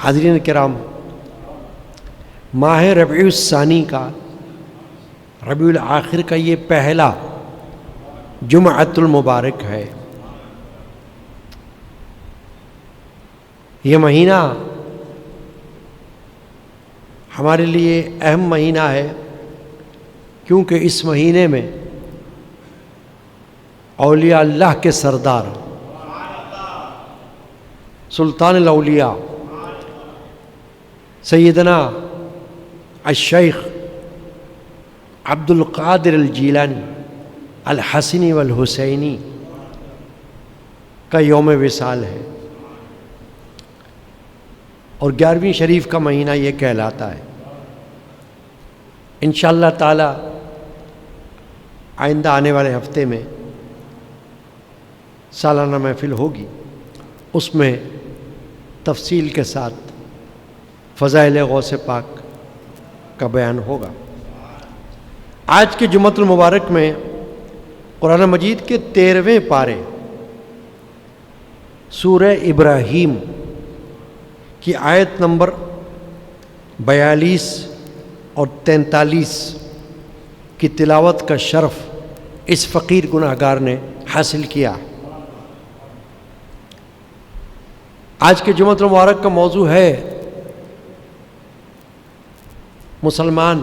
حاضرین کرام، ماہ ربیع الثانی کا، ربیع الآخر کا یہ پہلا جمعۃ المبارک ہے۔ یہ مہینہ ہمارے لیے اہم مہینہ ہے، کیونکہ اس مہینے میں اولیاء اللہ کے سردار سلطان الاولیاء سیدنا الشیخ عبد القادر الجیلانی الحسنی والحسینی کا یوم وصال ہے، اور 11ویں شریف کا مہینہ یہ کہلاتا ہے۔ انشاءاللہ تعالی آئندہ آنے والے ہفتے میں سالانہ محفل ہوگی، اس میں تفصیل کے ساتھ فضائل غوث پاک کا بیان ہوگا۔ آج کے جمعۃ المبارک میں قرآن مجید کے 13ویں پارے سورہ ابراہیم کی آیت نمبر 42 اور 43 کی تلاوت کا شرف اس فقیر گناہگار نے حاصل کیا۔ آج کے جمعۃ المبارک کا موضوع ہے مسلمان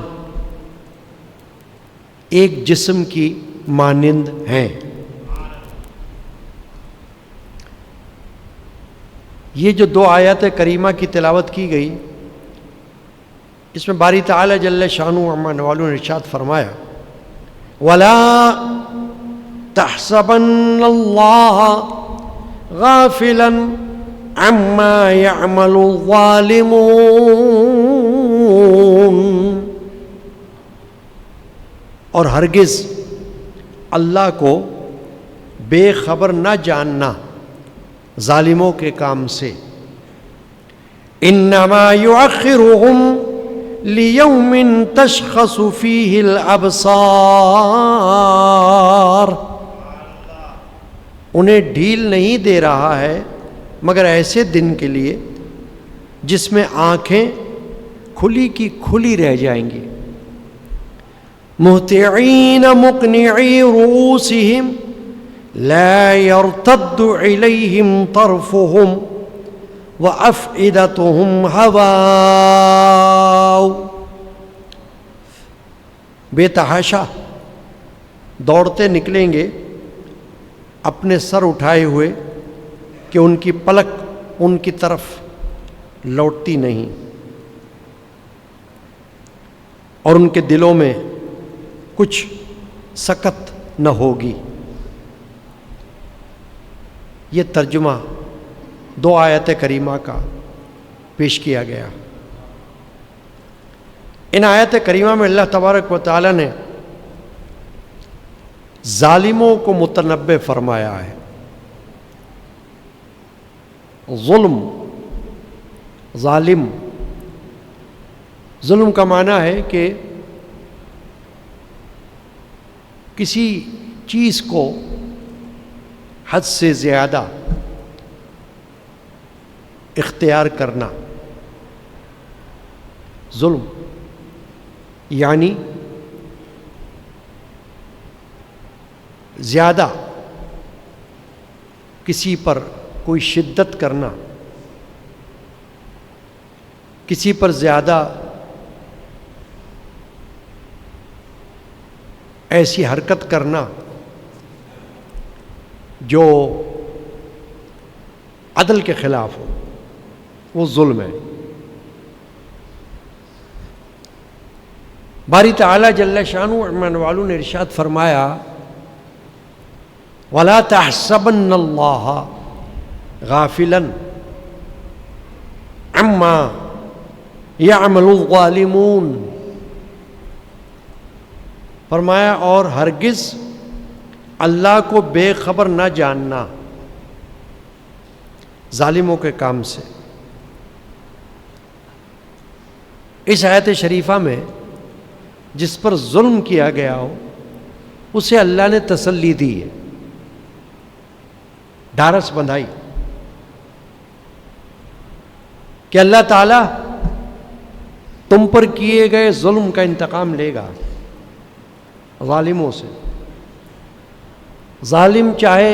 ایک جسم کی مانند ہیں۔ یہ جو 2 آیات کریمہ کی تلاوت کی گئی، اس میں باری تعالی جل شانہ عما نوالہ نے ارشاد فرمایا، وَلَا تَحْسَبَنَّ اللَّهَ غَافِلًا عَمَّا يَعْمَلُ الظَّالِمُونَ، اور ہرگز اللہ کو بے خبر نہ جاننا ظالموں کے کام سے۔ انما یؤخرهم لیوم تشخص فیہ الابصار، انہیں ڈھیل نہیں دے رہا ہے مگر ایسے دن کے لیے جس میں آنکھیں کھلی کی کھلی رہ جائیں گی۔ مہطعین مقنعی رؤوسہم لا يرتد الیہم طرفہم وافئدتہم ہواء، بے تحاشا دوڑتے نکلیں گے اپنے سر اٹھائے ہوئے کہ ان کی پلک ان کی طرف لوٹتی نہیں، اور ان کے دلوں میں کچھ سکت نہ ہوگی۔ یہ ترجمہ 2 آیات کریمہ کا پیش کیا گیا۔ ان آیات کریمہ میں اللہ تبارک و تعالی نے ظالموں کو متنبع فرمایا ہے۔ ظلم، ظالم، ظلم کا معنی ہے کہ کسی چیز کو حد سے زیادہ اختیار کرنا، ظلم یعنی زیادہ کسی پر کوئی شدت کرنا، کسی پر زیادہ ایسی حرکت کرنا جو عدل کے خلاف ہو، وہ ظلم ہے۔ باری تعالی جل شانہ عما نوالہ نے ارشاد فرمایا، وَلَا تَحْسَبَنَّ اللَّهَ غَافِلًا عَمَّا يَعْمَلُ الظَّالِمُونَ، فرمایا اور ہرگز اللہ کو بے خبر نہ جاننا ظالموں کے کام سے۔ اس آیت شریفہ میں جس پر ظلم کیا گیا ہو اسے اللہ نے تسلی دی ہے، ڈھارس بندھائی۔ کہ اللہ تعالیٰ تم پر کیے گئے ظلم کا انتقام لے گا ظالموں سے. ظالم چاہے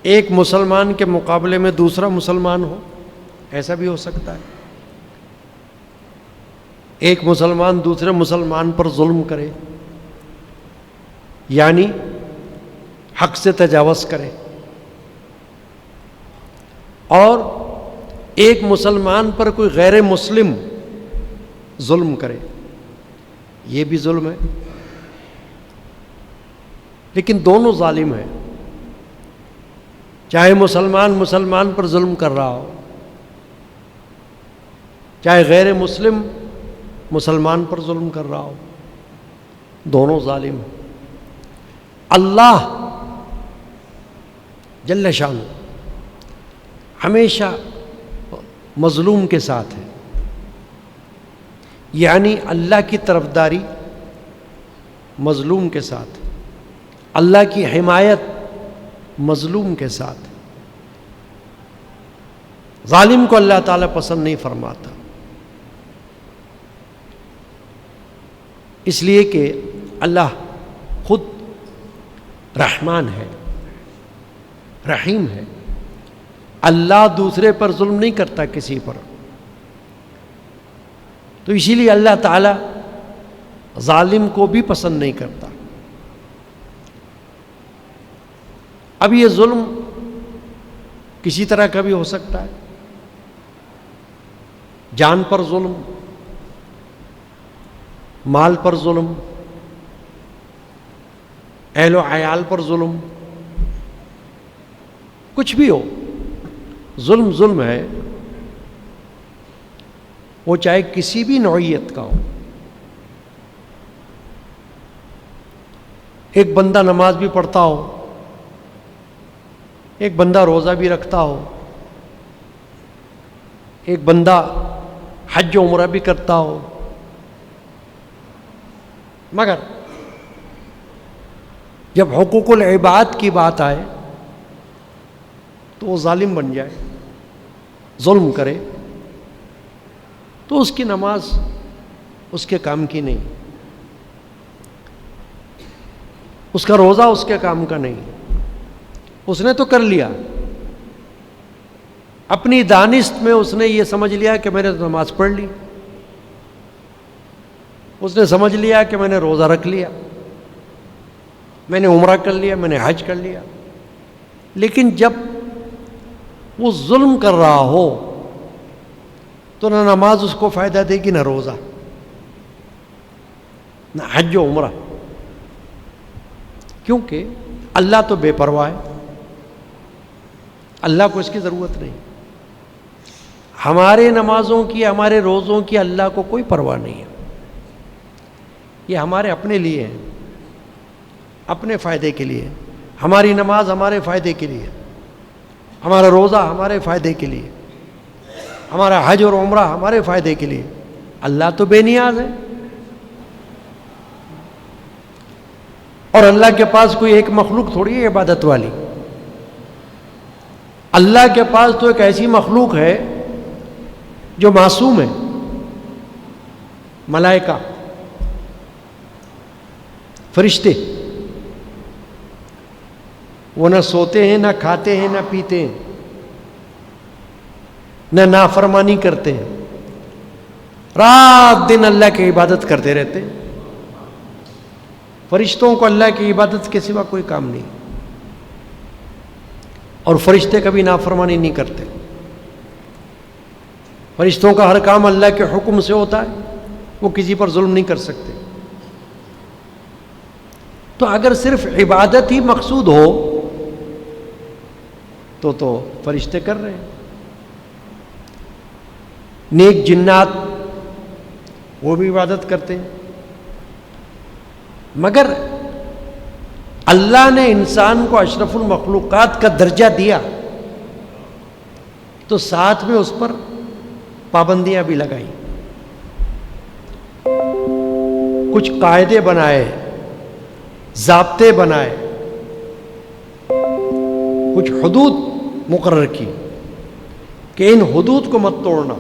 ایک مسلمان کے مقابلے میں دوسرا مسلمان ہو، ایسا بھی ہو سکتا ہے. ایک مسلمان دوسرے مسلمان پر ظلم کرے، یعنی حق سے تجاوز کرے، اور ایک مسلمان پر کوئی غیر مسلم ظلم کرے، یہ بھی ظلم ہے. لیکن دونوں ظالم ہیں، چاہے مسلمان پر ظلم کر رہا ہو، چاہے غیر مسلم مسلمان پر ظلم کر رہا ہو، دونوں ظالم ہیں. اللہ جل شانہ ہمیشہ مظلوم کے ساتھ ہے، یعنی اللہ کی طرفداری مظلوم کے ساتھ، اللہ کی حمایت مظلوم کے ساتھ. ظالم کو اللہ تعالیٰ پسند نہیں فرماتا، اس لیے کہ اللہ خود رحمان ہے، رحیم ہے. اللہ دوسرے پر ظلم نہیں کرتا کسی پر، تو اسی لیے اللہ تعالیٰ ظالم کو بھی پسند نہیں کرتا. اب یہ ظلم کسی طرح کا بھی ہو سکتا ہے، جان پر ظلم، مال پر ظلم، اہل و عیال پر ظلم، کچھ بھی ہو، ظلم ظلم ہے، وہ چاہے کسی بھی نوعیت کا ہو. ایک بندہ نماز بھی پڑھتا ہو، ایک بندہ روزہ بھی رکھتا ہو، ایک بندہ حج و عمرہ بھی کرتا ہو، مگر جب حقوق العباد کی بات آئے تو وہ ظالم بن جائے، ظلم کرے، تو اس کی نماز اس کے کام کی نہیں، اس کا روزہ اس کے کام کا نہیں. اس نے تو کر لیا، اپنی دانست میں اس نے یہ سمجھ لیا کہ میں نے نماز پڑھ لی، اس نے سمجھ لیا کہ میں نے روزہ رکھ لیا، میں نے عمرہ کر لیا، میں نے حج کر لیا. لیکن جب وہ ظلم کر رہا ہو تو نہ نماز اس کو فائدہ دے گی، نہ روزہ، نہ حج و عمرہ، کیونکہ اللہ تو بے پرواہ ہے، اللہ کو اس کی ضرورت نہیں. ہمارے نمازوں کی، ہمارے روزوں کی اللہ کو کوئی پرواہ نہیں ہے. یہ ہمارے اپنے لیے ہیں، اپنے فائدے کے لیے. ہماری نماز ہمارے فائدے کے لیے، ہمارا روزہ ہمارے فائدے کے لیے، ہمارا حج اور عمرہ ہمارے فائدے کے لیے. اللہ تو بے نیاز ہے، اور اللہ کے پاس کوئی ایک مخلوق تھوڑی ہے عبادت والی. اللہ کے پاس تو ایک ایسی مخلوق ہے جو معصوم ہے، ملائکہ، فرشتے. وہ نہ سوتے ہیں، نہ کھاتے ہیں، نہ پیتے ہیں، نہ نافرمانی کرتے ہیں، رات دن اللہ کی عبادت کرتے رہتے ہیں. فرشتوں کو اللہ کی عبادت کے سوا کوئی کام نہیں، اور فرشتے کبھی نافرمانی نہیں کرتے. فرشتوں کا ہر کام اللہ کے حکم سے ہوتا ہے، وہ کسی پر ظلم نہیں کر سکتے. تو اگر صرف عبادت ہی مقصود ہو تو فرشتے کر رہے ہیں. نیک جنات وہ بھی عبادت کرتے ہیں. مگر اللہ نے انسان کو اشرف المخلوقات کا درجہ دیا تو ساتھ میں اس پر پابندیاں بھی لگائیں، کچھ قاعدے بنائے، ضابطے بنائے، کچھ حدود مقرر کی کہ ان حدود کو مت توڑنا،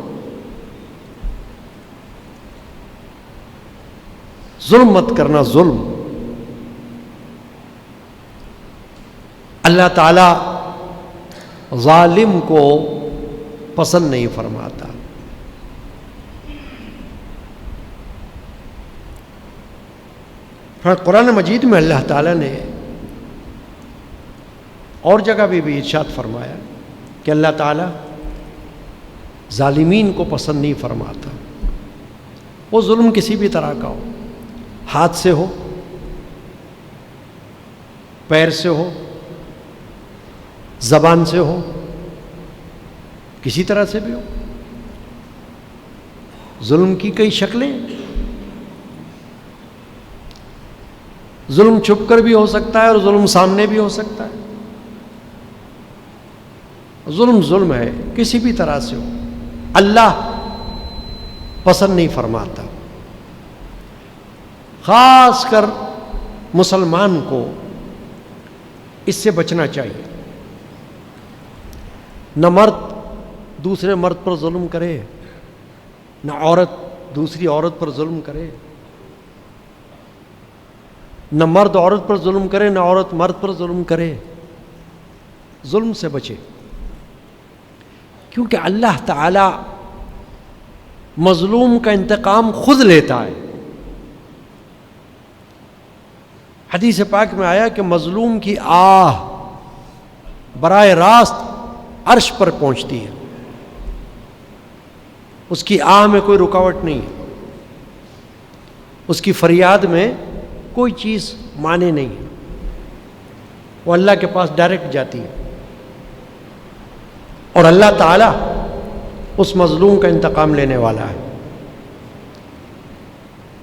ظلم مت کرنا، ظلم اللہ تعالی ظالم کو پسند نہیں فرماتا۔ قرآن مجید میں اللہ تعالیٰ نے اور جگہ بھی ارشاد فرمایا کہ اللہ تعالیٰ ظالمین کو پسند نہیں فرماتا۔ وہ ظلم کسی بھی طرح کا ہو، ہاتھ سے ہو، پیر سے ہو، زبان سے ہو، کسی طرح سے بھی ہو۔ ظلم کی کئی شکلیں، ظلم چھپ کر بھی ہو سکتا ہے اور ظلم سامنے بھی ہو سکتا ہے۔ ظلم ظلم ہے، کسی بھی طرح سے ہو، اللہ پسند نہیں فرماتا۔ خاص کر مسلمان کو اس سے بچنا چاہیے۔ نہ مرد دوسرے مرد پر ظلم کرے، نہ عورت دوسری عورت پر ظلم کرے، نہ مرد عورت پر ظلم کرے، نہ عورت مرد پر ظلم کرے۔ ظلم سے بچے، کیونکہ اللہ تعالی مظلوم کا انتقام خود لیتا ہے۔ حدیث پاک میں آیا کہ مظلوم کی آہ براہ راست عرش پر پہنچتی ہے، اس کی آہ میں کوئی رکاوٹ نہیں ہے، اس کی فریاد میں کوئی چیز مانے نہیں ہے، وہ اللہ کے پاس ڈائریکٹ جاتی ہے، اور اللہ تعالیٰ اس مظلوم کا انتقام لینے والا ہے۔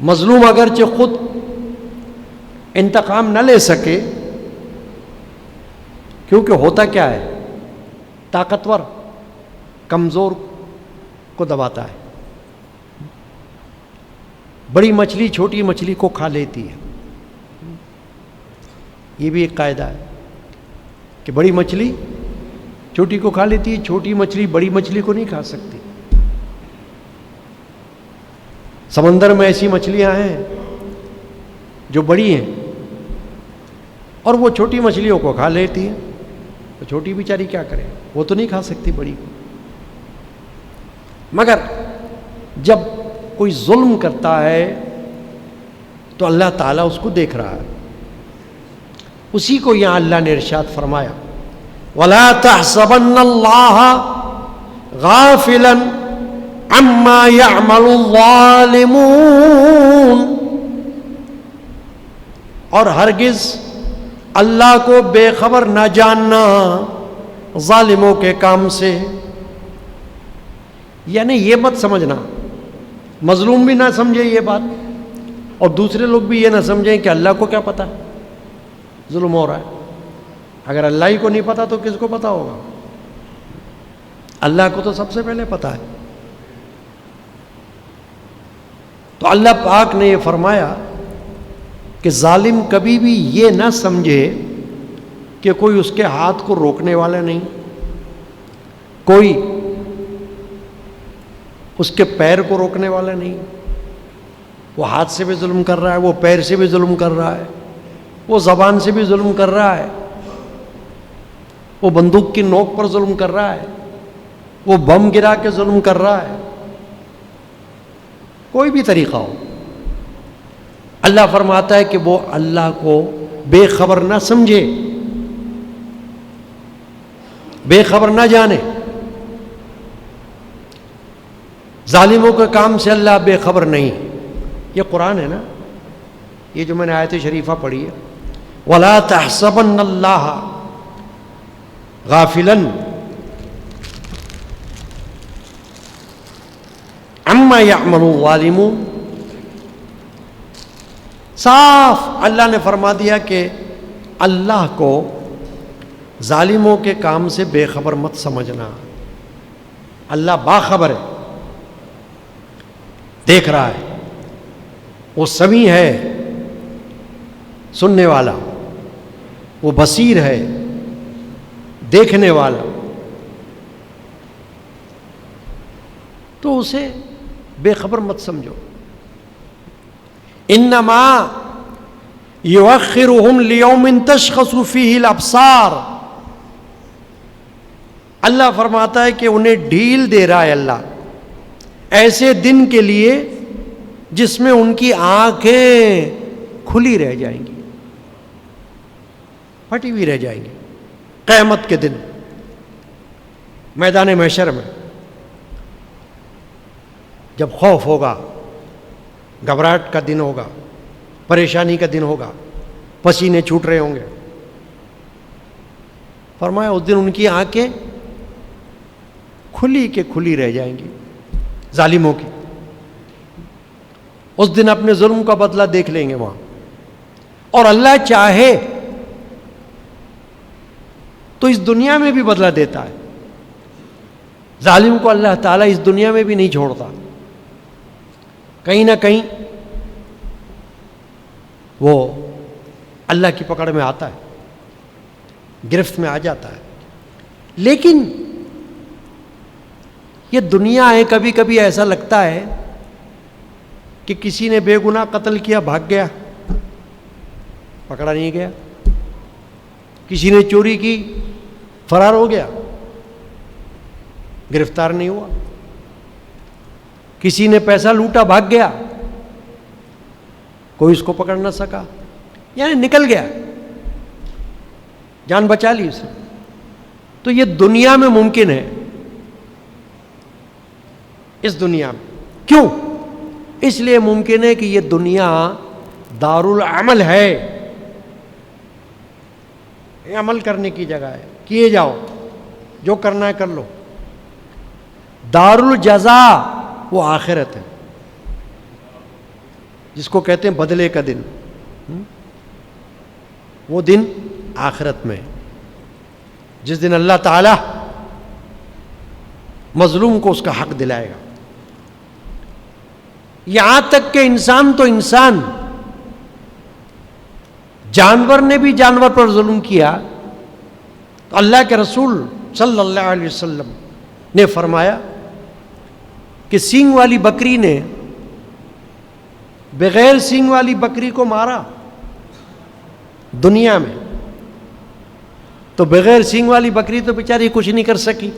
مظلوم اگرچہ خود انتقام نہ لے سکے، کیونکہ ہوتا کیا ہے، طاقتور کمزور کو دباتا ہے۔ بڑی مچھلی چھوٹی مچھلی کو کھا لیتی ہے، یہ بھی ایک قاعدہ ہے کہ بڑی مچھلی چھوٹی کو کھا لیتی ہے، چھوٹی مچھلی بڑی مچھلی کو نہیں کھا سکتی۔ سمندر میں ایسی مچھلیاں ہیں جو بڑی ہیں اور وہ چھوٹی مچھلیوں کو کھا لیتی ہیں، تو چھوٹی بیچاری کیا کرے، وہ تو نہیں کھا سکتی بڑی کو۔ مگر جب کوئی ظلم کرتا ہے تو اللہ تعالیٰ اس کو دیکھ رہا ہے۔ اسی کو یہاں اللہ نے ارشاد فرمایا، وَلَا تَحْسَبَنَّ اللَّهَ غَافِلًا عَمَّا يَعْمَلُ الظَّالِمُونَ، اور ہرگز اللہ کو بے خبر نہ جاننا ظالموں کے کام سے۔ یعنی یہ مت سمجھنا، مظلوم بھی نہ سمجھے یہ بات، اور دوسرے لوگ بھی یہ نہ سمجھیں کہ اللہ کو کیا پتہ ظلم ہو رہا ہے۔ اگر اللہ ہی کو نہیں پتا تو کس کو پتا ہوگا؟ اللہ کو تو سب سے پہلے پتا ہے۔ تو اللہ پاک نے یہ فرمایا کہ ظالم کبھی بھی یہ نہ سمجھے کہ کوئی اس کے ہاتھ کو روکنے والا نہیں، کوئی اس کے پیر کو روکنے والا نہیں۔ وہ ہاتھ سے بھی ظلم کر رہا ہے، وہ پیر سے بھی ظلم کر رہا ہے، وہ زبان سے بھی ظلم کر رہا ہے، وہ بندوق کی نوک پر ظلم کر رہا ہے، وہ بم گرا کے ظلم کر رہا ہے، کوئی بھی طریقہ ہو۔ اللہ فرماتا ہے کہ وہ اللہ کو بے خبر نہ سمجھے، بے خبر نہ جانے۔ ظالموں کے کام سے اللہ بے خبر نہیں۔ یہ قرآن ہے نا، یہ جو میں نے آیت شریفہ پڑھی ہے، وَلَا تَحْسَبَنَّ اللَّهَ غَافِلًا عَمَّا يَعْمَلُ الظَّالِمُونَ۔ صاف اللہ نے فرما دیا کہ اللہ کو ظالموں کے کام سے بے خبر مت سمجھنا۔ اللہ باخبر ہے، دیکھ رہا ہے، وہ سمیع ہے، سننے والا، وہ بصیر ہے، دیکھنے والا۔ تو اسے بے خبر مت سمجھو. انما یؤخرہم لیوم تشخص فیہ الابصار. اللہ فرماتا ہے کہ انہیں ڈھیل دے رہا ہے اللہ ایسے دن کے لیے جس میں ان کی آنکھیں کھلی رہ جائیں گی، پھٹی ہوئی رہ جائیں گی. قیامت کے دن میدان محشر میں جب خوف ہوگا، گھبراہٹ کا دن ہوگا، پریشانی کا دن ہوگا، پسینے چھوٹ رہے ہوں گے، فرمایا اس دن ان کی آنکھیں کھلی کے کھلی رہ جائیں گی ظالموں کی. اس دن اپنے ظلم کا بدلہ دیکھ لیں گے وہاں. اور اللہ چاہے تو اس دنیا میں بھی بدلہ دیتا ہے. ظالم کو اللہ تعالیٰ اس دنیا میں بھی نہیں چھوڑتا، کہیں نہ کہیں وہ اللہ کی پکڑ میں آتا ہے، گرفت میں آ جاتا ہے. لیکن یہ دنیا ہے، کبھی کبھی ایسا لگتا ہے کہ کسی نے بے گناہ قتل کیا، بھاگ گیا، پکڑا نہیں گیا. کسی نے چوری کی، فرار ہو گیا، گرفتار نہیں ہوا. کسی نے پیسہ لوٹا، بھاگ گیا، کوئی اس کو پکڑ نہ سکا، یعنی نکل گیا، جان بچا لی اس نے. تو یہ دنیا میں ممکن ہے، اس دنیا میں. کیوں؟ اس لیے ممکن ہے کہ یہ دنیا دار العمل ہے، یہ عمل کرنے کی جگہ ہے، کیے جاؤ، جو کرنا ہے کر لو. دار الجزا وہ آخرت ہے، جس کو کہتے ہیں بدلے کا دن. وہ دن آخرت میں، جس دن اللہ تعالی مظلوم کو اس کا حق دلائے گا. یہاں تک کہ انسان تو انسان، جانور نے بھی جانور پر ظلم کیا تو اللہ کے رسول صلی اللہ علیہ وسلم نے فرمایا کہ سینگ والی بکری نے بغیر سینگ والی بکری کو مارا دنیا میں، تو بغیر سینگ والی بکری تو بیچاری کچھ نہیں کر سکی،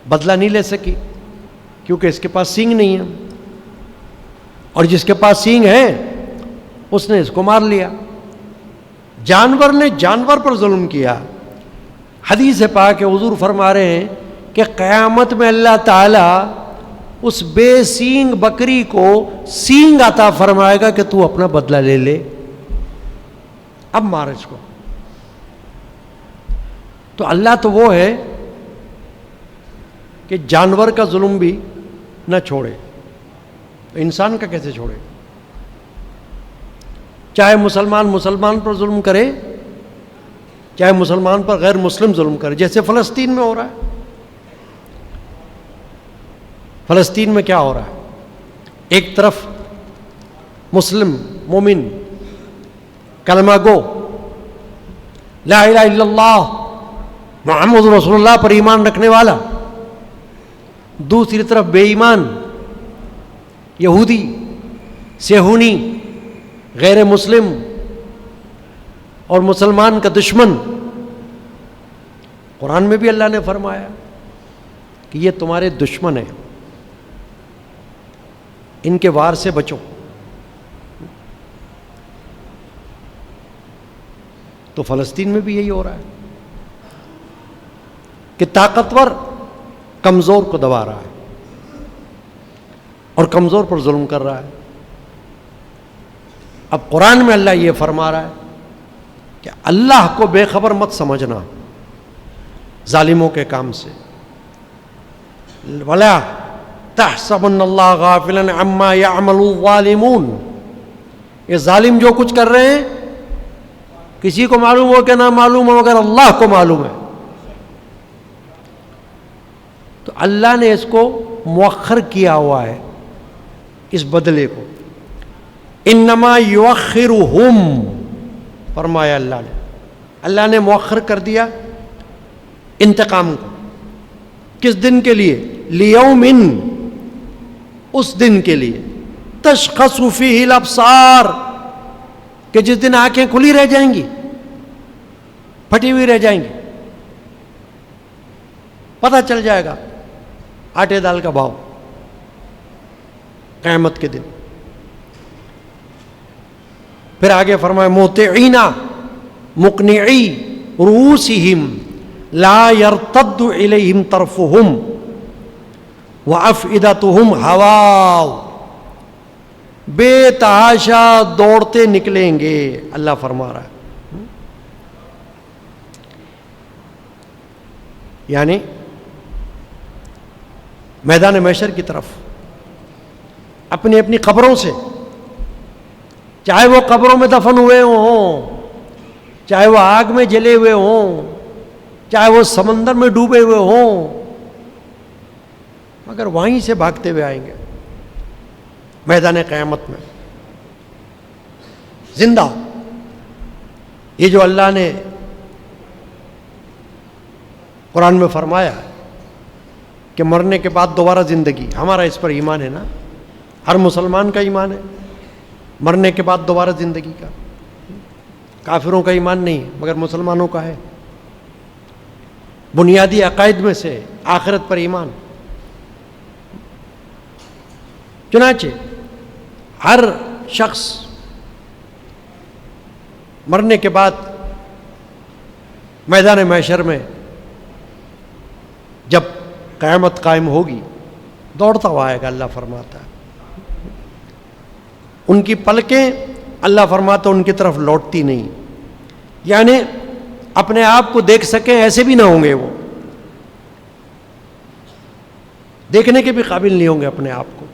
بدلہ نہیں لے سکی، کیونکہ اس کے پاس سینگ نہیں ہے. اور جس کے پاس سینگ ہے اس نے اس کو مار لیا. جانور نے جانور پر ظلم کیا. حدیث پاک حضور فرما رہے ہیں کہ قیامت میں اللہ تعالیٰ اس بے سینگ بکری کو سینگ عطا فرمائے گا کہ تو اپنا بدلہ لے لے، اب مار اس کو. تو اللہ تو وہ ہے کہ جانور کا ظلم بھی نہ چھوڑے، تو انسان کا کیسے چھوڑے؟ چاہے مسلمان پر ظلم کرے، چاہے مسلمان پر غیر مسلم ظلم کرے، جیسے فلسطین میں ہو رہا ہے. فلسطین میں کیا ہو رہا ہے؟ ایک طرف مسلم مومن کلمہ گو لا الہ الا اللہ محمد رسول اللہ پر ایمان رکھنے والا، دوسری طرف بے ایمان یہودی صہیونی غیر مسلم اور مسلمان کا دشمن. قرآن میں بھی اللہ نے فرمایا کہ یہ تمہارے دشمن ہیں، ان کے وار سے بچو. تو فلسطین میں بھی یہی ہو رہا ہے کہ طاقتور کمزور کو دبا رہا ہے اور کمزور پر ظلم کر رہا ہے. اب قرآن میں اللہ یہ فرما رہا ہے کہ اللہ کو بے خبر مت سمجھنا ظالموں کے کام سے. وَلَا تَحْسَبُنَّ اللَّهَ غَافِلًا عَمَّا يَعْمَلُ الظَّالِمُونَ. یہ ظالم جو کچھ کر رہے ہیں کسی کو معلوم ہو کہ نہ معلوم ہو، مگر اللہ کو معلوم ہے. تو اللہ نے اس کو مؤخر کیا ہوا ہے، اس بدلے کو. انما یؤخرہم فرمایا اللہ نے مؤخر کر دیا انتقام کو. کس دن کے لیے؟ لیوم، اس دن کے لیے، تشخص فیہ الابصار، کہ جس دن آنکھیں کھلی رہ جائیں گی، پھٹی ہوئی رہ جائیں گی، پتہ چل جائے گا آٹے دال کا بھاؤ قیامت کے دن۔ پھر آگے فرمایا مہطعین مقنعی رؤوسہم لا یرتد الیہم طرفہم وافئدتہم ہواء، بے تحاشا دوڑتے نکلیں گے، اللہ فرما رہا ہے۔ یعنی میدان محشر کی طرف اپنی اپنی قبروں سے، چاہے وہ قبروں میں دفن ہوئے ہوں، چاہے وہ آگ میں جلے ہوئے ہوں، چاہے وہ سمندر میں ڈوبے ہوئے ہوں، مگر وہیں سے بھاگتے ہوئے آئیں گے میدان قیامت میں زندہ۔ یہ جو اللہ نے قرآن میں فرمایا کہ مرنے کے بعد دوبارہ زندگی، ہمارا اس پر ایمان ہے نا، ہر مسلمان کا ایمان ہے مرنے کے بعد دوبارہ زندگی کا، کافروں کا ایمان نہیں مگر مسلمانوں کا ہے، بنیادی عقائد میں سے آخرت پر ایمان۔ چنانچہ ہر شخص مرنے کے بعد میدان محشر میں جب قیامت قائم ہوگی دوڑتا ہوا آئے گا، اللہ فرماتا ہے۔ ان کی پلکیں، اللہ فرماتا ان کی طرف لوٹتی نہیں، یعنی اپنے آپ کو دیکھ سکیں ایسے بھی نہ ہوں گے، وہ دیکھنے کے بھی قابل نہیں ہوں گے اپنے آپ کو،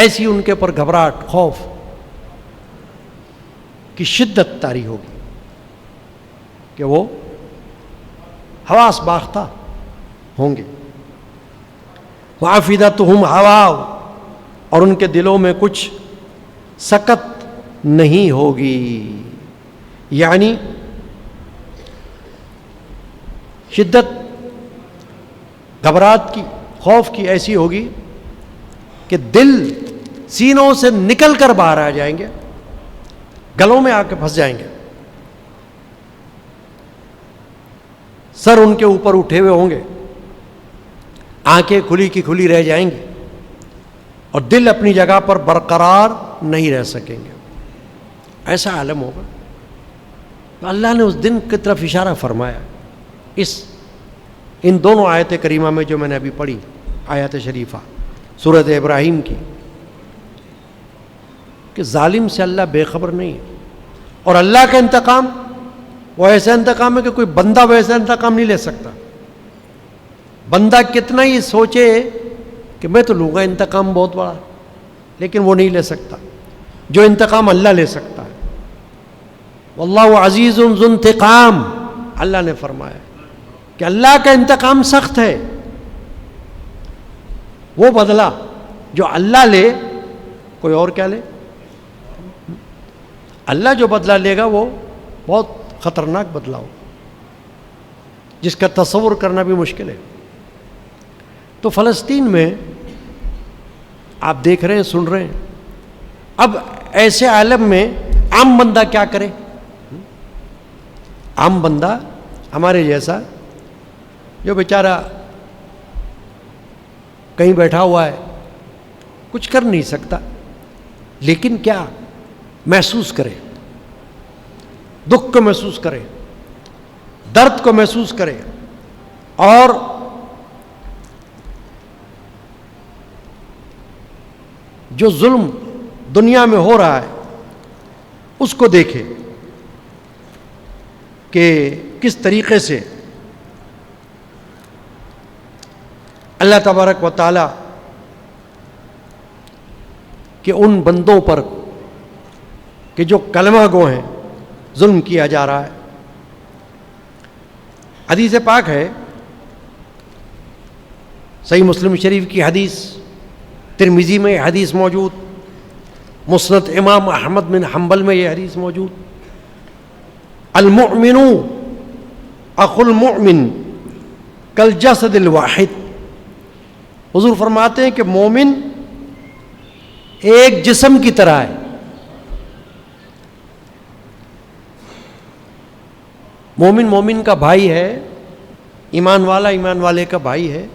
ایسی ان کے پر گھبراہٹ، خوف کی شدت طاری ہوگی کہ وہ حواس باختہ ہوں گے۔ وافئدتہم ہواء، اور ان کے دلوں میں کچھ سکت نہیں ہوگی، یعنی شدت گھبراہٹ کی، خوف کی ایسی ہوگی کہ دل سینوں سے نکل کر باہر آ جائیں گے، گلوں میں آ کے پھنس جائیں گے، سر ان کے اوپر اٹھے ہوئے ہوں گے، آنکھیں کھلی کی کھلی رہ جائیں گی، اور دل اپنی جگہ پر برقرار نہیں رہ سکیں گے، ایسا عالم ہوگا۔ تو اللہ نے اس دن کی طرف اشارہ فرمایا ان دونوں آیت کریمہ میں جو میں نے ابھی پڑھی، آیت شریفہ سورۃ ابراہیم کی، کہ ظالم سے اللہ بے خبر نہیں ہے، اور اللہ کا انتقام وہ ایسا انتقام ہے کہ کوئی بندہ ویسا انتقام نہیں لے سکتا۔ بندہ کتنا ہی سوچے کہ میں تو لوں گا انتقام بہت بڑا، لیکن وہ نہیں لے سکتا جو انتقام اللہ لے سکتا ہے۔ واللہ عزیز ذو انتقام، اللہ نے فرمایا کہ اللہ کا انتقام سخت ہے، وہ بدلہ جو اللہ لے کوئی اور کیا لے، اللہ جو بدلہ لے گا وہ بہت خطرناک بدلہ ہو، جس کا تصور کرنا بھی مشکل ہے۔ تو فلسطین میں آپ دیکھ رہے ہیں، سن رہے ہیں، اب ایسے عالم میں عام بندہ کیا کرے؟ عام بندہ ہمارے جیسا جو بیچارہ کہیں بیٹھا ہوا ہے، کچھ کر نہیں سکتا، لیکن کیا محسوس کرے، دکھ کو محسوس کرے، درد کو محسوس کرے، اور جو ظلم دنیا میں ہو رہا ہے اس کو دیکھے کہ کس طریقے سے اللہ تبارک و تعالی کہ ان بندوں پر کہ جو کلمہ گو ہیں ظلم کیا جا رہا ہے۔ حدیث پاک ہے، صحیح مسلم شریف کی حدیث، ترمذی میں یہ حدیث موجود، مسند امام احمد بن حنبل میں یہ حدیث موجود، المؤمن اخو المؤمن کالجسد الواحد حضور فرماتے ہیں کہ مومن ایک جسم کی طرح ہے. مومن مومن کا بھائی ہے، ایمان والا ایمان والے کا بھائی ہے،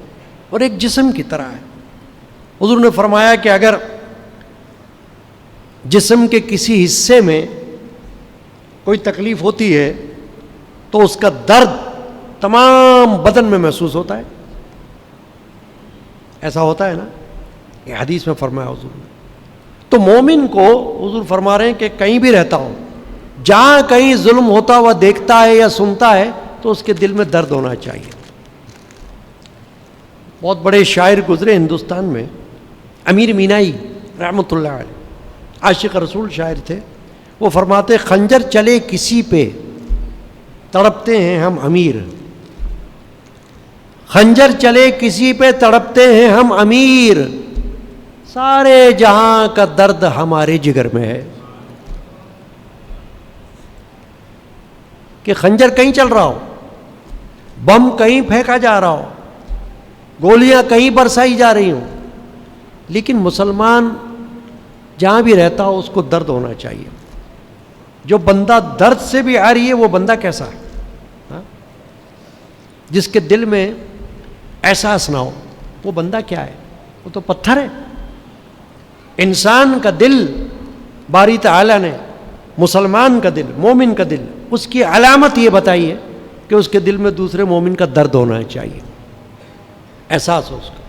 اور ایک جسم کی طرح ہے. حضور نے فرمایا کہ اگر جسم کے کسی حصے میں کوئی تکلیف ہوتی ہے تو اس کا درد تمام بدن میں محسوس ہوتا ہے. ایسا ہوتا ہے نا، یہ حدیث میں فرمایا حضور نے. تو مومن کو حضور فرما رہے ہیں کہ کہیں بھی رہتا ہو، جہاں کہیں ظلم ہوتا ہوا دیکھتا ہے یا سنتا ہے تو اس کے دل میں درد ہونا چاہیے. بہت بڑے شاعر گزرے ہندوستان میں، امیر مینائی رحمۃ اللہ علیہ، عاشق رسول شاعر تھے. وہ فرماتے خنجر چلے کسی پہ تڑپتے ہیں ہم امیر، خنجر چلے کسی پہ تڑپتے ہیں ہم امیر، سارے جہاں کا درد ہمارے جگر میں ہے. کہ خنجر کہیں چل رہا ہو، بم کہیں پھینکا جا رہا ہو، گولیاں کہیں برسائی جا رہی ہوں، لیکن مسلمان جہاں بھی رہتا ہو اس کو درد ہونا چاہیے. جو بندہ درد سے بھی آ رہی ہے وہ بندہ کیسا ہے؟ جس کے دل میں احساس نہ ہو وہ بندہ کیا ہے؟ وہ تو پتھر ہے. انسان کا دل باری تعالیٰ نے، مسلمان کا دل، مومن کا دل، اس کی علامت یہ بتائی ہے کہ اس کے دل میں دوسرے مومن کا درد ہونا چاہیے، احساس ہو اس کا.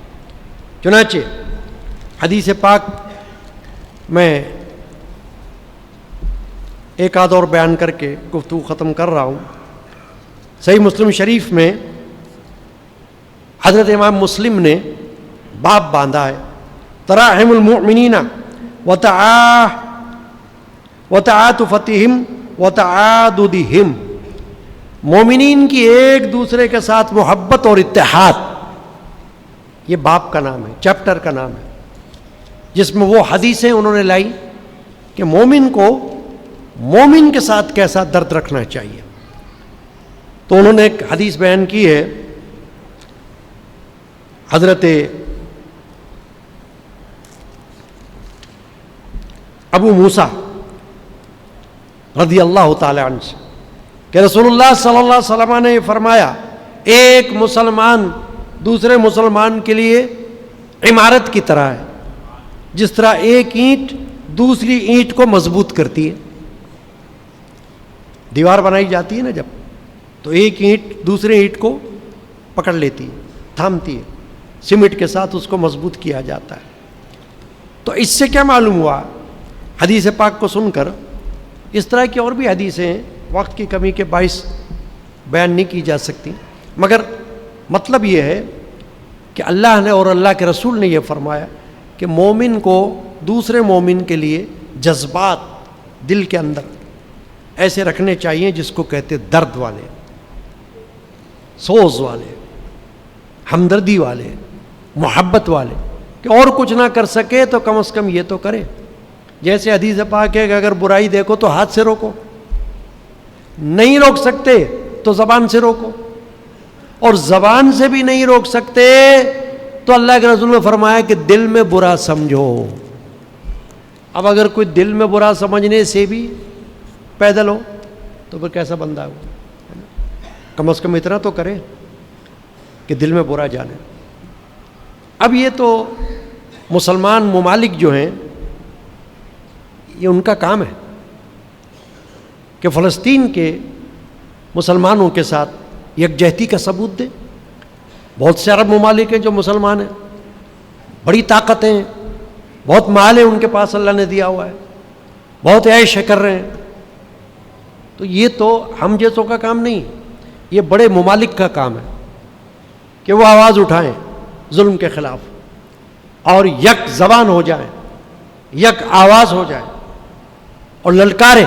چنانچہ حدیث پاک میں ایک آدھ اور بیان کر کے گفتگو ختم کر رہا ہوں. صحیح مسلم شریف میں حضرت امام مسلم نے باب باندھا ہے، تراحم المؤمنین وتعاطفتہم وتعاضدہم، مومنین کی ایک دوسرے کے ساتھ محبت اور اتحاد. یہ باب کا نام ہے، چیپٹر کا نام ہے، جس میں وہ حدیثیں انہوں نے لائی کہ مومن کو مومن کے ساتھ کیسا درد رکھنا چاہیے. تو انہوں نے ایک حدیث بیان کی ہے، حضرت ابو موسیٰ رضی اللہ تعالی عنہ سے کہ رسول اللہ صلی اللہ علیہ وسلم نے فرمایا ایک مسلمان دوسرے مسلمان کے لیے عمارت کی طرح ہے، جس طرح ایک اینٹ دوسری اینٹ کو مضبوط کرتی ہے. دیوار بنائی جاتی ہے نا جب، تو ایک اینٹ دوسرے اینٹ کو پکڑ لیتی ہے، تھامتی ہے، سیمنٹ کے ساتھ اس کو مضبوط کیا جاتا ہے. تو اس سے کیا معلوم ہوا حدیث پاک کو سن کر؟ اس طرح کی اور بھی حدیثیں ہیں، وقت کی کمی کے باعث بیان نہیں کی جا سکتی، مگر مطلب یہ ہے کہ اللہ نے اور اللہ کے رسول نے یہ فرمایا کہ مومن کو دوسرے مومن کے لیے جذبات دل کے اندر ایسے رکھنے چاہیے جس کو کہتے درد والے، سوز والے، ہمدردی والے، محبت والے، کہ اور کچھ نہ کر سکے تو کم از کم یہ تو کرے. جیسے حدیث پاک ہے کہ اگر برائی دیکھو تو ہاتھ سے روکو، نہیں روک سکتے تو زبان سے روکو، اور زبان سے بھی نہیں روک سکتے تو اللہ کے رسول نے فرمایا کہ دل میں برا سمجھو. اب اگر کوئی دل میں برا سمجھنے سے بھی پیدل ہو تو پھر کیسا بندہ ہو؟ کم از کم اتنا تو کرے کہ دل میں برا جانے. اب یہ تو مسلمان ممالک جو ہیں یہ ان کا کام ہے کہ فلسطین کے مسلمانوں کے ساتھ یکجہتی کا ثبوت دیں. بہت سے عرب ممالک ہیں جو مسلمان ہیں، بڑی طاقتیں ہیں، بہت مال ہے ان کے پاس، اللہ نے دیا ہوا ہے، بہت عیش کر رہے ہیں. تو یہ تو ہم جیسوں کا کام نہیں، یہ بڑے ممالک کا کام ہے کہ وہ آواز اٹھائیں ظلم کے خلاف اور یک زبان ہو جائیں، یک آواز ہو جائیں اور للکاریں.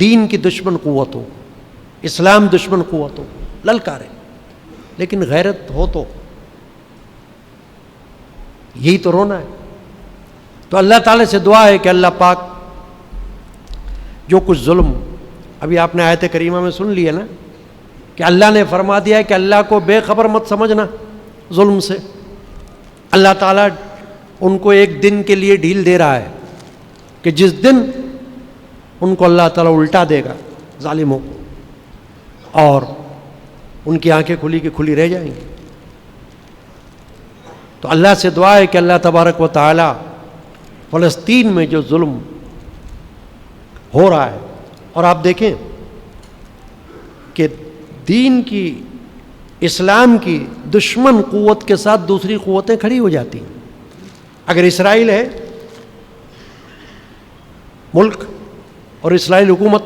دین کی دشمن قوتوں، اسلام دشمن قوتوں للکاریں، لیکن غیرت ہو تو یہی تو رونا ہے. تو اللہ تعالیٰ سے دعا ہے کہ اللہ پاک جو کچھ ظلم ابھی آپ نے آیت کریمہ میں سن لیا نا کہ اللہ نے فرما دیا ہے کہ اللہ کو بے خبر مت سمجھنا ظلم سے. اللہ تعالیٰ ان کو ایک دن کے لیے ڈھیل دے رہا ہے کہ جس دن ان کو اللہ تعالیٰ الٹا دے گا ظالموں کو، اور ان کی آنکھیں کھلی کی کھلی رہ جائیں گی. تو اللہ سے دعا ہے کہ اللہ تبارک و تعالیٰ فلسطین میں جو ظلم ہو رہا ہے، اور آپ دیکھیں کہ دین کی، اسلام کی دشمن قوت کے ساتھ دوسری قوتیں کھڑی ہو جاتی ہیں. اگر اسرائیل ہے ملک اور اسرائیل حکومت،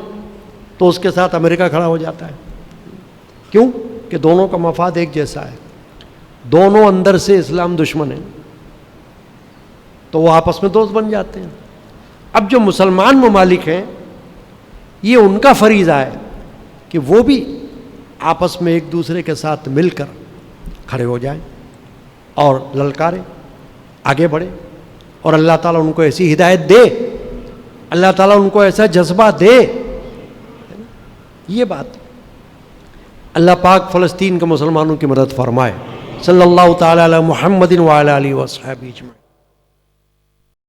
تو اس کے ساتھ امریکہ کھڑا ہو جاتا ہے. کیوں؟ کہ دونوں کا مفاد ایک جیسا ہے، دونوں اندر سے اسلام دشمن ہیں، تو وہ آپس میں دوست بن جاتے ہیں. اب جو مسلمان ممالک ہیں، یہ ان کا فریضہ ہے کہ وہ بھی آپس میں ایک دوسرے کے ساتھ مل کر کھڑے ہو جائیں اور للکاریں، آگے بڑھیں، اور اللہ تعالیٰ ان کو ایسی ہدایت دے، اللہ تعالیٰ ان کو ایسا جذبہ دے. یہ بات اللہ پاک فلسطین کے مسلمانوں کی مدد فرمائے. صلی اللہ تعالی علی محمد وعلی آلہ وصحبہ اجمعین.